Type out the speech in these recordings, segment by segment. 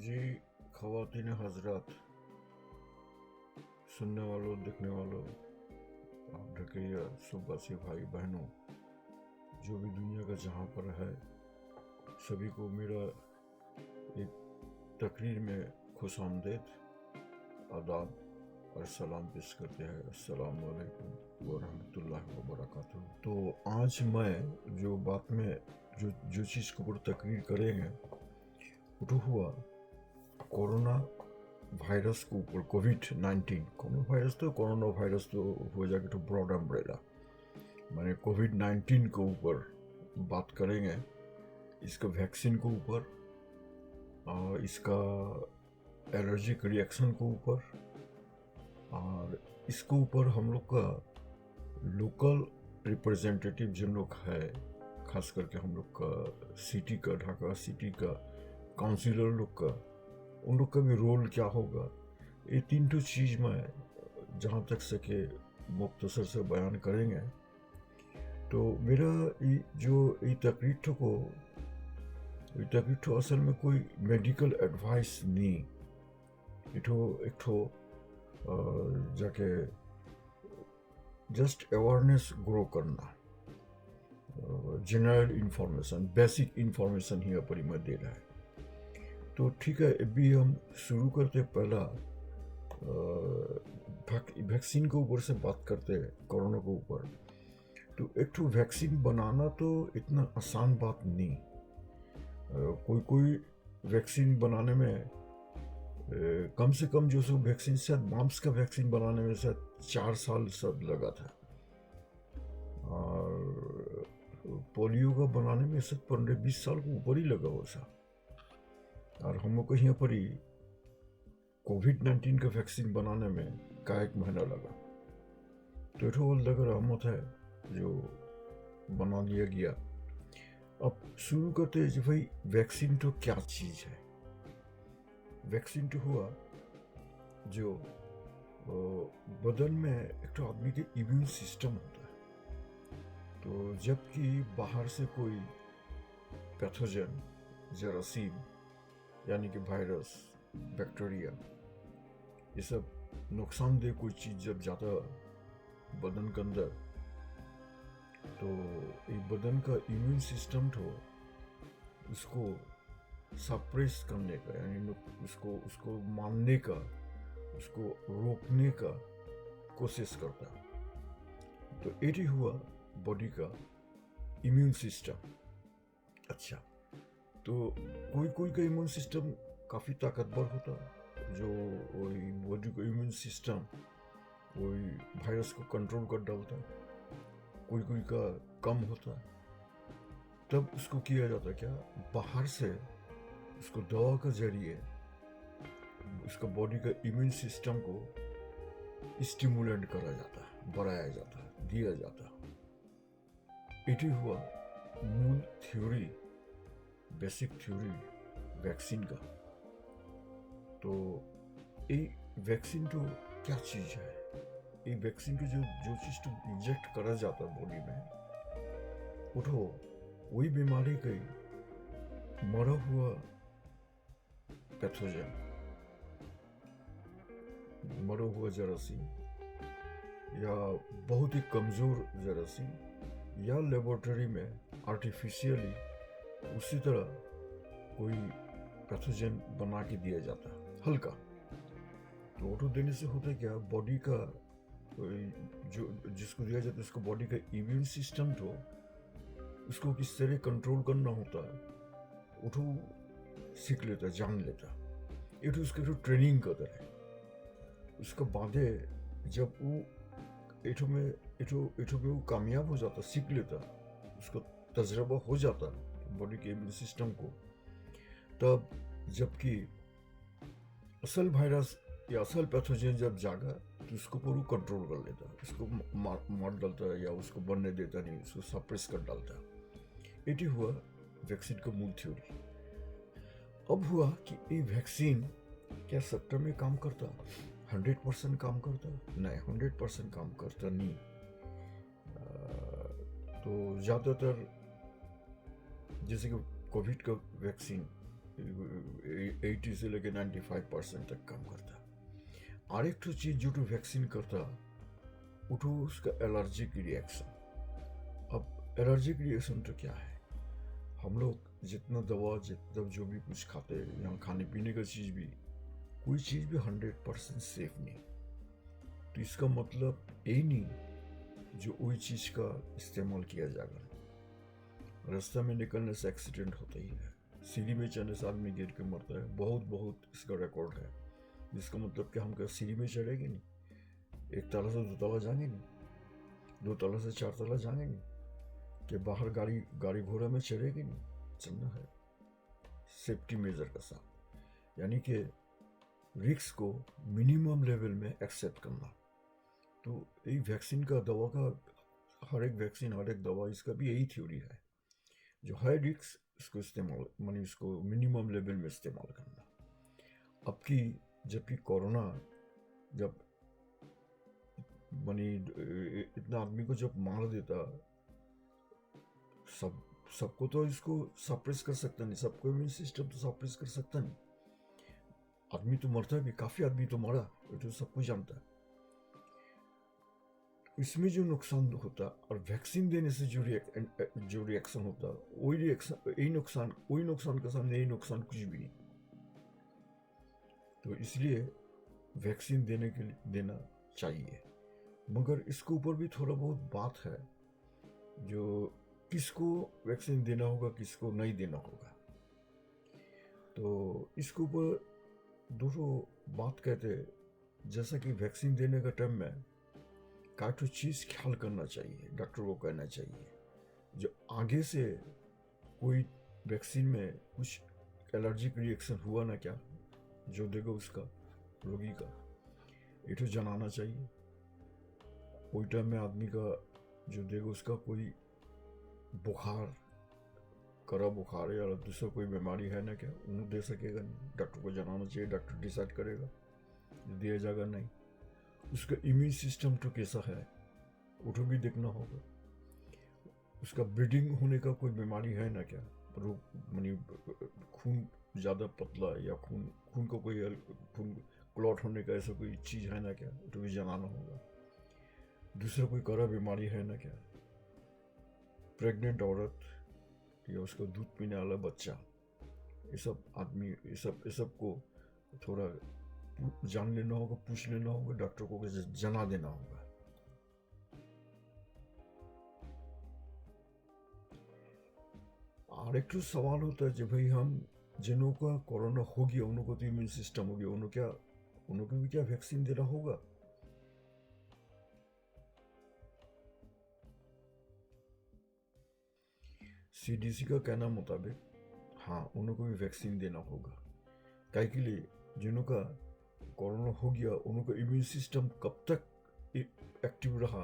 जी, ख़वातीन हज़रात, सुनने वालों, देखने वालों, आप ढकैया सुब्बासी भाई बहनों, जो भी दुनिया का जहाँ पर है, सभी को मेरा एक तकरीर में खुशामदीद, आदाब और सलाम पेश करते हैं। अस्सलाम वालेकुम व रहमतुल्लाहि व बरकातुहू। तो आज मैं जो बात में जो चीज़ के ऊपर तकरीर करेंगे वो हुआ कोरोना वायरस के ऊपर, कोविड-19। कोरोना वायरस तो हो जाएगा तो ब्रॉड अम्ब्रेला, मैंने कोविड-19 के ऊपर बात करेंगे, इसका वैक्सीन के ऊपर, इसका एलर्जिक रिएक्शन के ऊपर, और इसके ऊपर हम लोग का लोकल रिप्रेजेंटेटिव जिन लोग है, खास करके हम लोग का सिटी का, ढाका सिटी का काउंसिलर लोग का, उन लोग का भी रोल क्या होगा, ये तीन तो चीज़ में जहाँ तक सके मुख्तसर से बयान करेंगे। तो मेरा ये तकरीर तो असल में कोई मेडिकल एडवाइस नहीं, एक ठो जाके जस्ट अवेयरनेस ग्रो करना, जनरल इंफॉर्मेशन, बेसिक इंफॉर्मेशन ही अपनी में दे रहा है। तो ठीक है, अभी हम शुरू करते पहला वैक्सीन के ऊपर से बात करते हैं, कोरोना के ऊपर। तो एक तो वैक्सीन बनाना तो इतना आसान बात नहीं। कोई वैक्सीन बनाने में कम से कम जो सो वैक्सीन, शायद माम्स का वैक्सीन बनाने में शायद 4 साल सब लगा था, और पोलियो का बनाने में शायद 15-20 साल को ऊपर ही लगा हुआ था, और हम लोग को यहाँ पर ही कोविड-19 का वैक्सीन बनाने में का 1 महीना लगा। तो ये लग रहमत है जो बना लिया गया। अब शुरू करते हैं भाई, वैक्सीन तो क्या चीज़ है। वैक्सीन तो हुआ जो बदन में एक तो आदमी के इम्यून सिस्टम होता है। तो जबकि बाहर से कोई पैथोजन, जरासीम यानी कि वायरस, बैक्टीरिया, ये सब नुकसानदेह कोई चीज़ जब जाता बदन के अंदर, तो ये बदन का इम्यून सिस्टम तो उसको सप्रेस करने का, यानी उसको मारने का, उसको रोकने का कोशिश करता। तो ये हुआ बॉडी का इम्यून सिस्टम। अच्छा, तो कोई का इम्यून सिस्टम काफ़ी ताकतवर होता, जो वही बॉडी का इम्यून सिस्टम वही वायरस को कंट्रोल कर डालता। कोई का कम होता, तब उसको किया जाता क्या, बाहर से उसको दवा के जरिए उसका बॉडी का इम्यून सिस्टम को स्टिमुलेट करा जाता, बढ़ाया जाता, दिया जाता। ये हुआ मूल थ्योरी, बेसिक थ्योरी वैक्सीन का। तो ये वैक्सीन तो क्या चीज़ है, ये वैक्सीन को जो चीज़ तो इंजेक्ट करा जाता बॉडी में, उठो वही बीमारी का मरा हुआ पैथोजन, मरा हुआ जरासीम, या बहुत ही कमज़ोर जरासीम, या लेबोरेटरी में आर्टिफिशियली उसी तरह कोई पैथोजन बना के दिया जाता हल्का। तो ऑटो देने से होता है क्या, बॉडी का जो जिसको दिया जाता है उसको बॉडी का इम्यून सिस्टम तो उसको किस तरह कंट्रोल करना होता है, उठो सीख लेता, जान लेता। ये तो उसका ट्रेनिंग करता है। उसका बादे जब वो एठो में वो कामयाब हो जाता, सीख लेता, उसको तजर्बा हो जाता बॉडी के इम्यून सिस्टम को, तब जबकि असल वायरस या असल पैथोजन जब जागा तो उसको पूरा कंट्रोल कर लेता, उसको मार डालता या उसको बनने देता नहीं, उसको सप्रेस कर डालता। ये हुआ वैक्सीन का मूल थ्योरी। अब हुआ कि ये वैक्सीन क्या सत्तर में काम करता, 100% काम करता? नहीं, 100% काम करता नहीं। तो ज़्यादातर जैसे कि कोविड का वैक्सीन 80 से लेकर 95% तक कम करता। और एक तो चीज जो वैक्सीन करता उठो उसका एलर्जिक रिएक्शन। अब एलर्जिक रिएक्शन तो क्या है, हम लोग जितना दवा जितना जो भी कुछ खाते हैं यहाँ खाने पीने का चीज भी, कोई चीज भी 100% सेफ नहीं। तो इसका मतलब यही नहीं जो वही चीज का इस्तेमाल किया जाएगा। रास्ता में निकलने से एक्सीडेंट होता ही है, सीढ़ी में चढ़ने से आदमी गिर के मरता है, बहुत बहुत इसका रिकॉर्ड है। जिसका मतलब कि हम क्या सीढ़ी में चढ़ेंगे नहीं, एक तला से 2 तला जाएंगे नहीं, 2 तला से 4 तला जाएंगे नहीं, कि बाहर गाड़ी घोड़ा में चढ़ेगी नहीं, चलना है सेफ्टी मेजर के साथ, यानी कि रिस्क को मिनिमम लेवल में एक्सेप्ट करना। तो यही वैक्सीन का दवा का, हर एक वैक्सीन हर एक दवा इसका भी यही थ्योरी है, जो हाई रिस्क इसको इस्तेमाल मानी इसको मिनिमम लेवल में इस्तेमाल करना। अब की जबकि कोरोना जब मानी इतना आदमी को जब मार देता, सबको तो इसको सप्रेस कर सकता नहीं, सबको इम्यून सिस्टम तो सप्रेस कर सकता नहीं। आदमी तो मरता भी, काफी आदमी तो मरा, तो सब कुछ जानता है। इसमें जो नुकसान होता और वैक्सीन देने से जो रिएक्शन होता, वही रिएक्शन वही नुकसान के सामने यही नुकसान कुछ भी नहीं। तो इसलिए वैक्सीन देना चाहिए, मगर इसके ऊपर भी थोड़ा बहुत बात है, जो किसको वैक्सीन देना होगा किसको नहीं देना होगा। तो इसके ऊपर दोनों बात कहते हैं, जैसा कि वैक्सीन देने का टाइम में क्या तो चीज़ ख्याल करना चाहिए, डॉक्टर को कहना चाहिए जो आगे से कोई वैक्सीन में कुछ एलर्जिक रिएक्शन हुआ ना क्या, जो देगा उसका रोगी का ये तो जनाना चाहिए। कोई टाइम में आदमी का जो देगा उसका कोई बुखार, कड़ा बुखार या दूसरा कोई बीमारी है ना क्या, उन्हें दे सकेगा नहीं, डॉक्टर को जनाना चाहिए, डॉक्टर डिसाइड करेगा दिया जाएगा नहीं। उसका इम्यून सिस्टम तो कैसा है वो भी देखना होगा, उसका ब्लीडिंग होने का कोई बीमारी है ना क्या, मानी खून ज़्यादा पतला या खून का कोई खून क्लॉट होने का ऐसा कोई चीज़ है ना क्या, तो भी जनाना होगा। दूसरा कोई कड़ा बीमारी है ना क्या, प्रेग्नेंट औरत या उसका दूध पीने वाला बच्चा, ये सब आदमी ये सब को थोड़ा जान लेना होगा, पूछ लेना होगा, डॉक्टर को जना देना होगा। और एक तो सवाल होता है जब भाई हम जिन्हों का कोरोना हो गया उनको तो इम्यून सिस्टम हो गया, उनको भी क्या वैक्सीन देना होगा? सीडीसी का कहना मुताबिक हाँ उनको भी वैक्सीन देना होगा। काहे के लिए जिन्हों का कोरोना हो गया उनका इम्यून सिस्टम कब तक एक्टिव रहा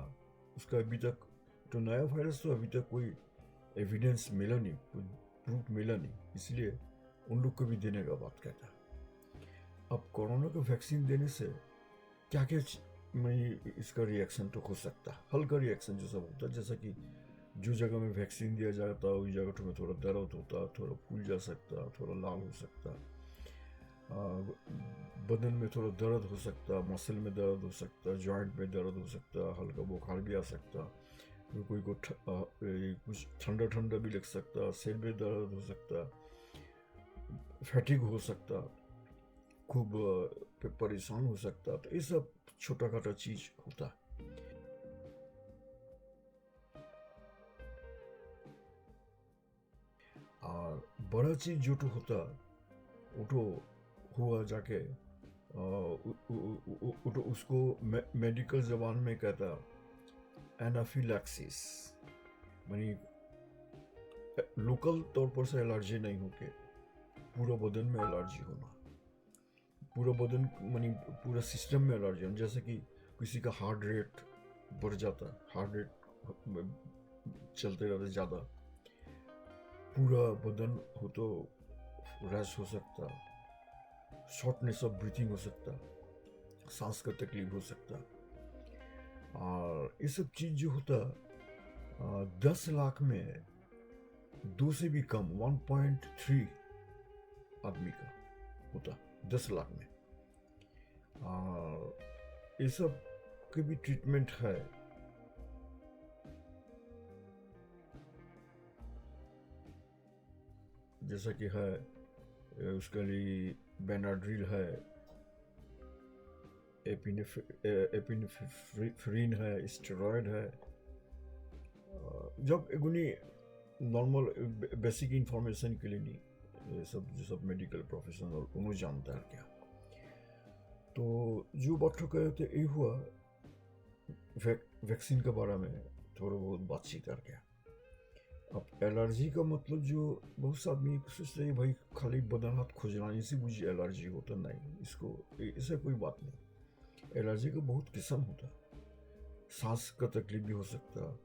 उसका अभी तक, तो नया वायरस तो अभी तक कोई एविडेंस मिला नहीं, कोई प्रूफ मिला नहीं, इसलिए उन लोग को भी देने का बात कहता है। अब कोरोना का वैक्सीन देने से क्या क्या में इसका रिएक्शन तो हो सकता है, हल्का रिएक्शन जो सब होता है, जैसा कि जो जगह में वैक्सीन दिया जाता है उस जगह में थोड़ा दर्द होता, थोड़ा फूल जा सकता, थोड़ा लाल हो सकता, बदन में थोड़ा दर्द हो सकता, मसल में दर्द हो सकता, जॉइंट में दर्द हो सकता, हल्का बुखार भी आ सकता, कोई को कुछ ठंडा ठंडा भी लग सकता, सिर में दर्द हो सकता, फैटिग हो सकता, खूब परेशान हो सकता। तो ये सब छोटा खाटा चीज होता है। और बड़ा चीज जो तो होता वो तो हुआ जाके तो उसको मेडिकल जबान में कहता एनाफिलैक्सिस, यानी लोकल तौर पर से एलर्जी नहीं होके पूरा बदन में एलर्जी होना, पूरा बदन मानी पूरा सिस्टम में एलर्जी होना। जैसे कि किसी का हार्ट रेट बढ़ जाता, हार्ट रेट चलते रहते ज़्यादा, पूरा बदन हो तो रैश हो सकता, शॉर्टनेस ऑफ ब्रीथिंग हो सकता, सांस का तकलीफ हो सकता। और ये सब चीज़ जो होता 10 लाख में 2 से भी कम 1.3 आदमी का होता 10 लाख में। ये सब के भी ट्रीटमेंट है। जैसा कि है उसके लिए बेनाड्रिल है, एपिनेफ्रीन है, स्टेरॉयड है। जब एगुनी नॉर्मल बेसिक इंफॉर्मेशन के लिए नहीं, ये सब जो सब मेडिकल प्रोफेशनल उन्होंने जानता है क्या। तो जो डॉक्टर कहे थे ये हुआ वैक्सीन के बारे में थोड़ा बहुत बातचीत कर गया। अब एलर्जी का मतलब जो बहुत से आदमी सोचते हैं भाई खाली बदन हाथ खुजलाने से मुझे एलर्जी होता, नहीं, इसको ऐसा कोई बात नहीं। एलर्जी का बहुत किस्म होता, सांस का तकलीफ भी हो सकता,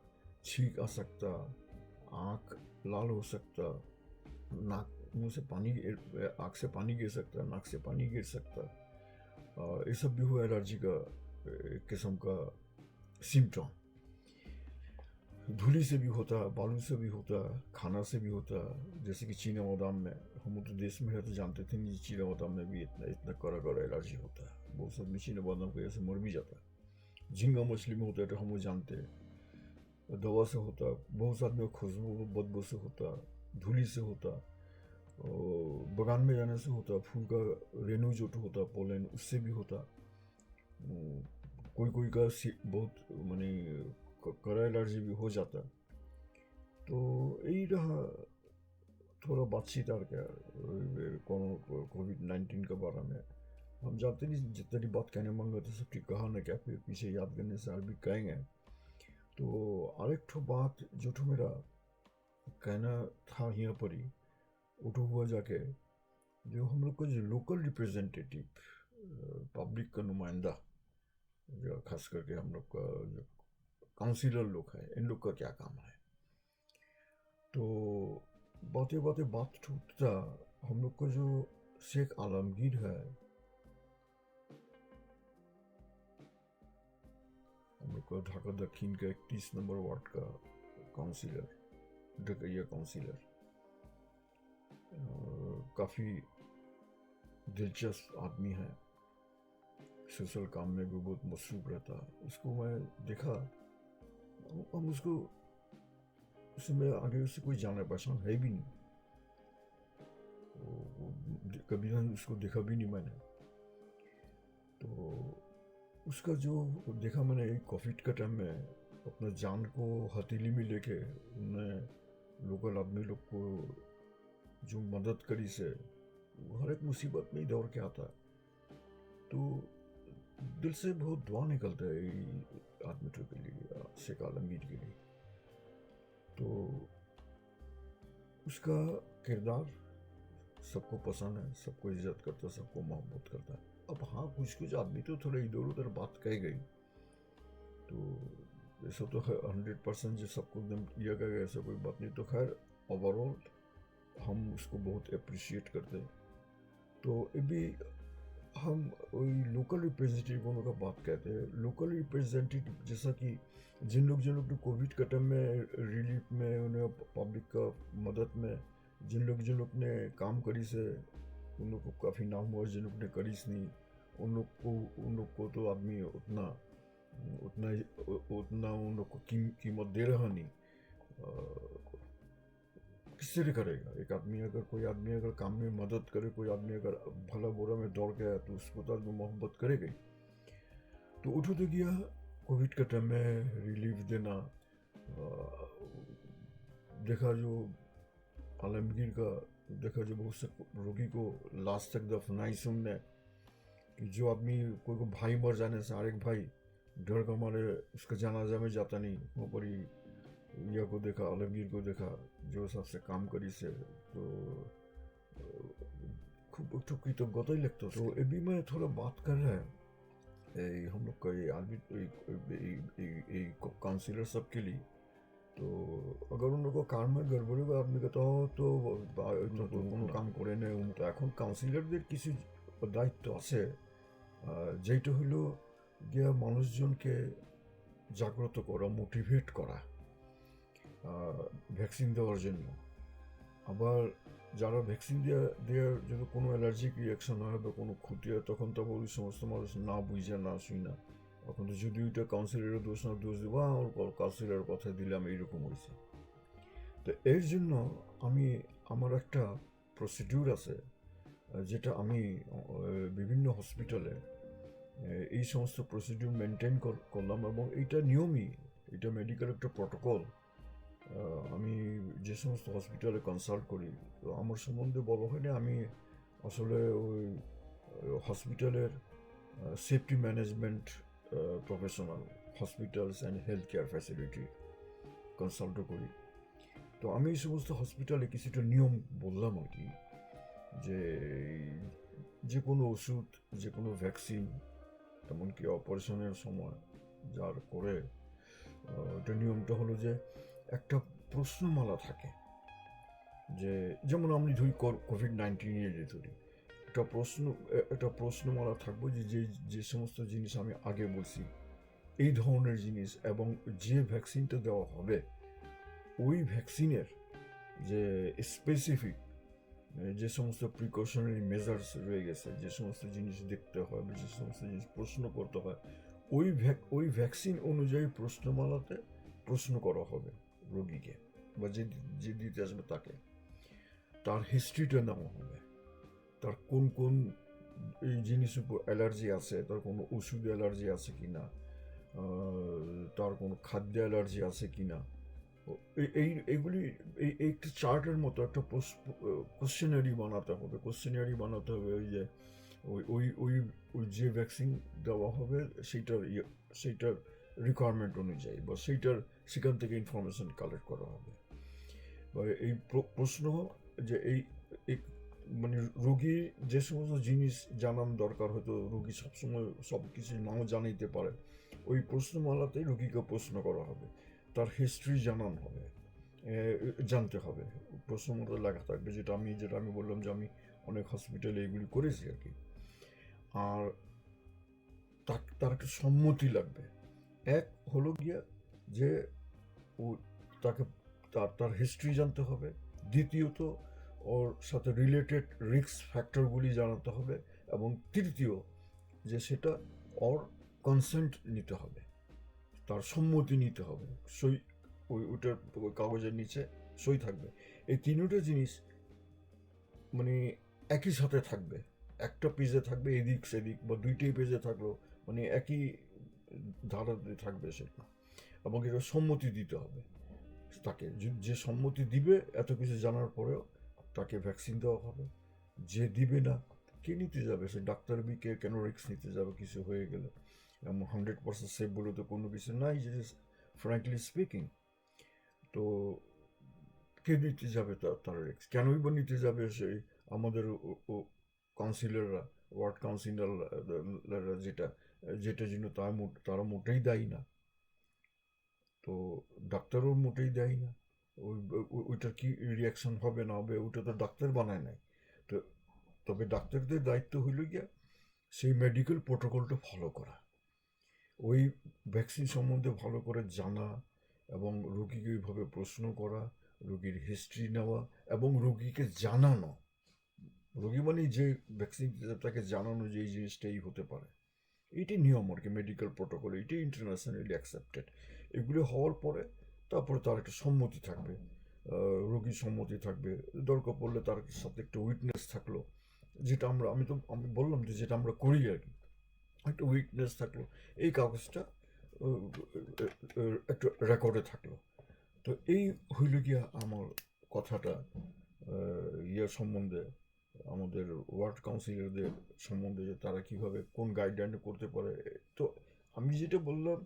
छींक आ सकता, आँख लाल हो सकता, नाक मुंह से पानी, आँख से पानी गिर सकता, नाक से पानी गिर सकता। ये सब भी हुआ एलर्जी का किस्म का सिम्टम। धूली से भी होता, बालू से भी होता, खाना से भी होता। जैसे कि चीना बादाम में, हम उत्तर देश में है तो जानते थे नहीं चीना बादाम में भी इतना कड़ा कड़ा एलर्जी होता है। बहुत सब में चीना बादाम को ऐसे मर भी जाता है। झींगा मछली में होता है तो हम वो जानते हैं। दवा से होता, बहुत आदमी खुशबू बदबू से होता, धूली से होता, बगान में जाने से होता, फूल का रेणु जो होता पोलन उससे भी होता। कोई कोई का बहुत माने कड़ा एलर्जी भी हो जाता। तो यही रहा थोड़ा बातचीत आ क्या कोविड-19 के बारे में। हम जानते नहीं जितनी बात कहने मांगे तो सबकी कहा ना क्या, फिर पीछे याद करने से और भी कहेंगे। तो आरेक ठो बात जो ठो मेरा कहना था यहाँ पर ही उठो हुआ जाके, जो हम लोग का जो लोकल रिप्रेजेंटेटिव पब्लिक का नुमाइंदा, जो खास करके हम लोग का जो काउंसिलर लोग हैं, इन लोग का क्या काम है। तो बातें बातें बात छूटता हम लोग का जो शेख आलमगीर है, हम लोग का ढाका दक्षिण का 31 नंबर वार्ड का काउंसिलर, ढकैया काउंसिलर, काफ़ी दिलचस्प आदमी है, सोशल काम में भी बहुत मसरूफ रहता। उसको मैं देखा, हम उसको उसमें आगे उससे कोई जाना पहचान है भी नहीं, कभी उसको देखा भी नहीं मैंने। तो उसका जो देखा मैंने कोविड का टाइम में अपना जान को हथेली में लेके उन्हें लोकल आदमी लोग को जो मदद करी से हर एक मुसीबत में ही दौड़ के आता। तो दिल से बहुत दुआ निकलता है आदमी के लिए, शेख आलमगीर के लिए। तो उसका किरदार सबको पसंद है, सबको इज्जत करता, सबको मोहब्बत करता है। अब हाँ, कुछ कुछ आदमी तो थोड़ा इधर उधर बात कह गई, तो ऐसा तो 100% जो सबको एकदम किया गया ऐसा कोई बात नहीं। तो खैर ओवरऑल हम उसको बहुत अप्रिशिएट करते हैं। तो ये भी हम वही लोकल रिप्रेजेंटेटिव का बात कहते हैं। लोकल रिप्रेजेंटेटिव जैसा कि जिन लोग कोविड के टाइम में रिलीफ में उन्हें पब्लिक का मदद में जिन लोग ने काम करी से उन लोग को काफ़ी नाम हुआ, जिन लोग ने करीस नहीं उन लोग को तो आदमी उतना उन लोग को कीमत दे रहा नहीं। किससे करेगा एक आदमी, अगर कोई आदमी अगर काम में मदद करे, कोई आदमी अगर भला बुरा में दौड़ गया तो उसको तो आदमी मोहब्बत करेगा ही। तो उठो तो गया कोविड के टाइम में रिलीफ देना। देखा जो आलमगीर का, देखा जो बहुत से रोगी को लास्ट तक दफनाई सुनने कि जो आदमी कोई को भाई मर जाने से आरेक भाई डर का मारे उसका जनाजा में जाता नहीं, वहाँ पर ही या को देखा, आलमगीर को देखा जो सबसे काम करी से। तो खूब ठुकी तो गता ही लगता। तो अभी मैं थोड़ा बात कर रहा है हम लोग का ये आदमी काउंसिलर सब के लिए। तो अगर उन लोग को काम में गड़बड़ी का आदमी कहता हो तो কোনো কাম করে নেয়। তো এখন কাউন্সিলরদের কিছু দায়িত্ব আছে, যেটা হলো গিয়া মানুষজনকে জাগ্রত করা, মোটিভেট করা ভ্যাকসিন দেওয়ার জন্য। আবার যারা ভ্যাকসিন দেওয়ার যদি কোনো অ্যালার্জিক রিয়াকশন হয় বা কোনো ক্ষতি হয়, তখন তো ওই সমস্ত মানুষ না বুঝে না শুই না, তখন তো যদি ওইটা কাউন্সিলরের দোষ না, দোষ দেবো আমার কাউন্সিলরের কথা দিলাম এইরকম হয়েছে। তো এর জন্য আমি আমার একটা প্রসিডিউর আছে, যেটা আমি বিভিন্ন হসপিটালে এই সমস্ত প্রসিডিউর মেনটেন করলাম, এবং এইটা নিয়মই, এটা মেডিকেল একটা প্রটোকল। আমি যে সমস্ত হসপিটালে কনসাল্ট করি, তো আমার সম্বন্ধে বলা হয় না, আমি আসলে ওই হসপিটালের safety management professional, hospitals and health care facility কনসাল্টও করি। তো আমি এই সমস্ত হসপিটালে কিছুটা নিয়ম বললাম আর কি, যে যে কোনো ওষুধ, যে কোনো ভ্যাকসিন, এমনকি অপারেশনের সময় যার করে, ওটা নিয়মটা হলো যে একটা প্রশ্নমালা থাকে, যে যেমন আমি ধরি কোভিড-19 নিয়ে যে ধরি, একটা প্রশ্নমালা থাকবো, যে যে যে সমস্ত জিনিস আমি আগে বলছি এই ধরনের জিনিস, এবং যে ভ্যাকসিনটা দেওয়া হবে ওই ভ্যাকসিনের যে স্পেসিফিক যে সমস্ত প্রিকশনারি মেজার্স রয়ে গেছে, যে সমস্ত জিনিস দেখতে হয়, যে সমস্ত জিনিস প্রশ্ন করতে হয়, ওই ভ্যাকসিন অনুযায়ী প্রশ্নমালাতে প্রশ্ন করা হবে রোগীকে, বা যে দিতে আসবে তাকে। তার হিস্ট্রিটা নেওয়া হবে, তার কোন কোন এই জিনিসের উপর অ্যালার্জি আছে, তার কোনো ওষুধ অ্যালার্জি আছে কি না, তার কোনো খাদ্য অ্যালার্জি আছে কি না। এইগুলি একটি চার্টের মতো একটা কোশ্চেনারি বানাতে হবে ওই যে ওই ওই ওই ওই যে ভ্যাকসিন দেওয়া হবে সেইটার রিকোয়ারমেন্ট অনুযায়ী, বা সেখান থেকে ইনফরমেশন কালেক্ট করা হবে। বা এই প্রশ্ন যে মানে রোগী যে সমস্ত জিনিস জানান দরকার, হয়তো রোগী সবসময় সব কিছু নাও জানাইতে পারে, ওই প্রশ্নমালাতে রোগীকে প্রশ্ন করা হবে, তার হিস্ট্রি জানতে হবে, প্রশ্নমালা লেখা থাকবে, যেটা আমি বললাম যে আমি অনেক হসপিটালে এগুলি করেছি আর কি। আর তার একটা সম্মতি লাগবে। এক হলো গিয়া যে ও তাকে তার হিস্ট্রি জানতে হবে, দ্বিতীয়ত ওর সাথে রিলেটেড রিস্ক ফ্যাক্টরগুলি জানাতে হবে, এবং তৃতীয় যে সেটা ওর কনসেন্ট নিতে হবে, তার সম্মতি নিতে হবে, সই ওইটার কাগজের নিচে সই থাকবে। এই তিনটা জিনিস মানে একই সাথে থাকবে, একটা পেজে থাকবে এদিক সেদিক, বা দুইটাই পেজে থাকলো, মানে একই ধারাতে থাকবে সেটা, এবং এটা সম্মতি দিতে হবে তাকে। যে সম্মতি দিবে এত কিছু জানার পরেও তাকে ভ্যাকসিন দেওয়া হবে। যে দিবে না, কে নিতে যাবে? সে ডাক্তার বি কে কেন রিস্ক নিতে যাবে কিছু হয়ে গেলে? এমন 100% সেফ বলে তো কোনো কিছু নাই, যে ফ্র্যাঙ্কলি স্পিকিং। তো কে নিতে যাবে তার রিস্ক? কেনই বা নিতে যাবে সেই আমাদের কাউন্সিলররা, ওয়ার্ড কাউন্সিলররা, যেটার জন্য তারা মোটেই দায়ী না। তো ডাক্তারও মোটেই দেয় না। ওইটার কি রিয়াকশন হবে না হবে ওটা তো ডাক্তার বানায় নাই। তো তবে ডাক্তারদের দায়িত্ব হইল গিয়া সেই মেডিকেল প্রোটোকলটা ফলো করা, ওই ভ্যাকসিন সম্বন্ধে ভালো করে জানা, এবং রোগীকে ওইভাবে প্রশ্ন করা, রোগীর হিস্ট্রি নেওয়া, এবং রোগীকে জানানো, রোগী মানে যে ভ্যাকসিন তাকে জানানো যে এই জিনিসটাই হতে পারে। এইটাই নিয়ম আর কি, মেডিকেল প্রোটোকল, এইটাই ইন্টারন্যাশনালি অ্যাকসেপ্টেড। এগুলো হওয়ার পরে তারপরে তার একটা সম্মতি থাকবে, রোগীর সম্মতি থাকবে, দরকার পড়লে তার সাথে একটা উইটনেস থাকলো, যেটা আমি বললাম যে যেটা আমরা করি আর কি, একটা উইটনেস থাকলো, এই কাগজটা একটা রেকর্ডে থাকলো। তো এই হইল গিয়া আমার কথাটা ইয়ের সম্বন্ধে, আমাদের ওয়ার্ড কাউন্সিলরদের সম্বন্ধে, যে তারা কিভাবে কোন गाइडलाइन করতে পারে। तो আমি যেটা বললাম,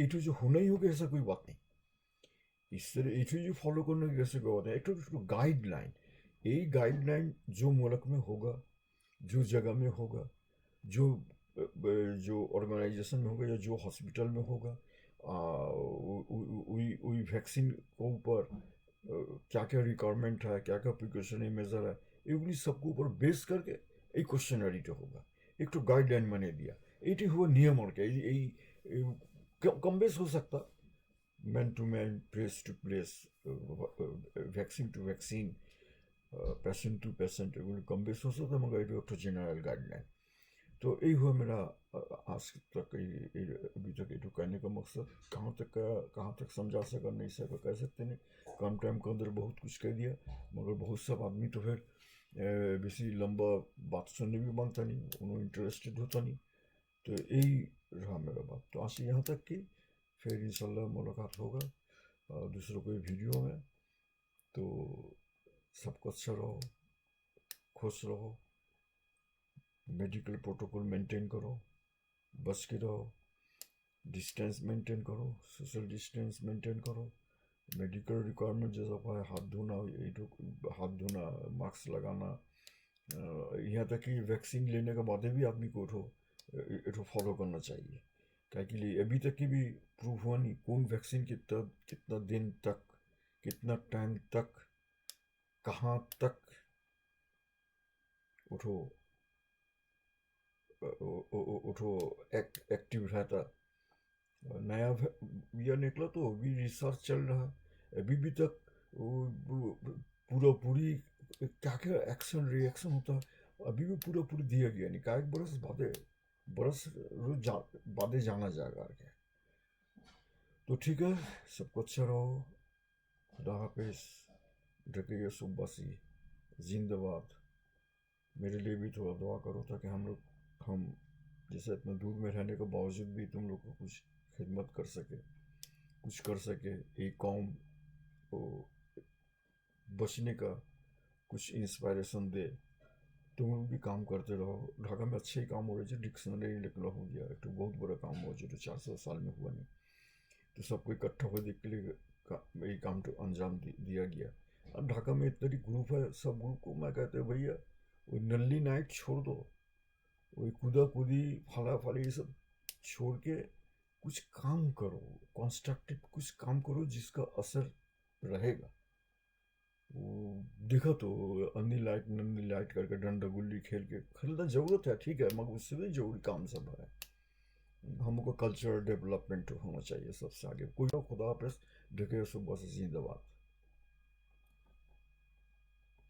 এটা যে होना ही होगा ऐसा कोई बात नहीं, इस तरह ये चीज़ फॉलो करने की कैसे कोई बात नहीं, एक गाइडलाइन, यही गाइडलाइन जो मुल्क में होगा, जो जगह में होगा, जो जो ऑर्गेनाइजेशन में होगा, या जो हॉस्पिटल में होगा, वही वैक्सीन के ऊपर क्या क्या रिक्वायरमेंट है, क्या क्या प्रिकॉशनरी मेजर है, এগুলি सबके ऊपर बेस करके এই কোশ্চেনারিটা होगा, একটু গাইডলাইন বানিয়ে দিয়া, এইটি হওয়া নিয়ম আর কি। এই কম বেশ हो सकता, man to man, place to place, vaccine to vaccine, patient to patient कम बेस हो सकता मगर ये एक जनरल गाइडलाइन तो यही हुआ मेरा आज तक अभी तक ये कहने का मकसद कहाँ तक समझा सका नहीं सका कह सकते नहीं कम टाइम के अंदर बहुत कुछ कह दिया मगर बहुत सब आदमी तो फिर बेसी लंबा बात सुनने भी मांगता नहीं उन्होंने इंटरेस्टेड होता नहीं तो यही रहा मेरा बात तो आज यहाँ तक कि फिर इंशाल्लाह मुलाकात होगा दूसरों कोई वीडियो में तो सबको अच्छा रहो खुश रहो मेडिकल प्रोटोकॉल मेंटेन करो बच के रहो डिस्टेंस मेंटेन करो सोशल डिस्टेंस मेंटेन करो मेडिकल रिक्वायरमेंट जैसा पाए हाथ धोना मास्क लगाना यहाँ तक कि वैक्सीन लेने के बाद भी आदमी को इठो फॉलो करना चाहिए क्या कि लिए अभी तक की भी प्रूफ हुआ नहीं कौन वैक्सीन कितना कितना दिन तक कितना टाइम तक कहाँ तक उठो उठो एक्टिव रहता नया यह निकला तो अभी रिसर्च चल रहा है अभी भी तक पूरा पूरी क्या क्या एक्शन रिएक्शन होता है अभी भी पूरा पूरी दिया गया नहीं एक बरस बादे जाना जाएगा क्या तो ठीक है सबको अच्छा रहो खुदा हाफिज ढके सुब्बासी जिंदाबाद मेरे लिए भी थोड़ा दुआ करो ताकि हम जैसे इतना दूर में रहने के बावजूद भी तुम लोग को कुछ खिदमत कर सके एक कौम को बचने का कुछ इंस्पायरेशन दे तुम लोग भी काम करते रहो ढाका में अच्छे ही काम हो रहे थे डिक्शनरी निकला हो गया तो बहुत बड़ा काम हो जो 400 साल में हुआ नहीं तो सबको इकट्ठा हो देख के लिए यही काम तो अंजाम दिया गया अब ढाका में इतनी ग्रुप है सब ग्रुप को मैं कहते भैया वो नल्ली नाइट छोड़ दो वही कूदा कूदी फाला फाली ये सब छोड़ के कुछ काम करो कंस्ट्रक्टिव कुछ काम करो जिसका असर रहेगा वो देखा तो अन्नी लाइट नन्नी लाइट करके डंडा गुल्ली खेल के खेलना जरूरत है ठीक है मगर उससे भी जरूरी काम सब है हमको कल्चर डेवलपमेंट होना चाहिए सबसे आगे कोई खुदा हाफिज ढके सुबह से जिंदाबाद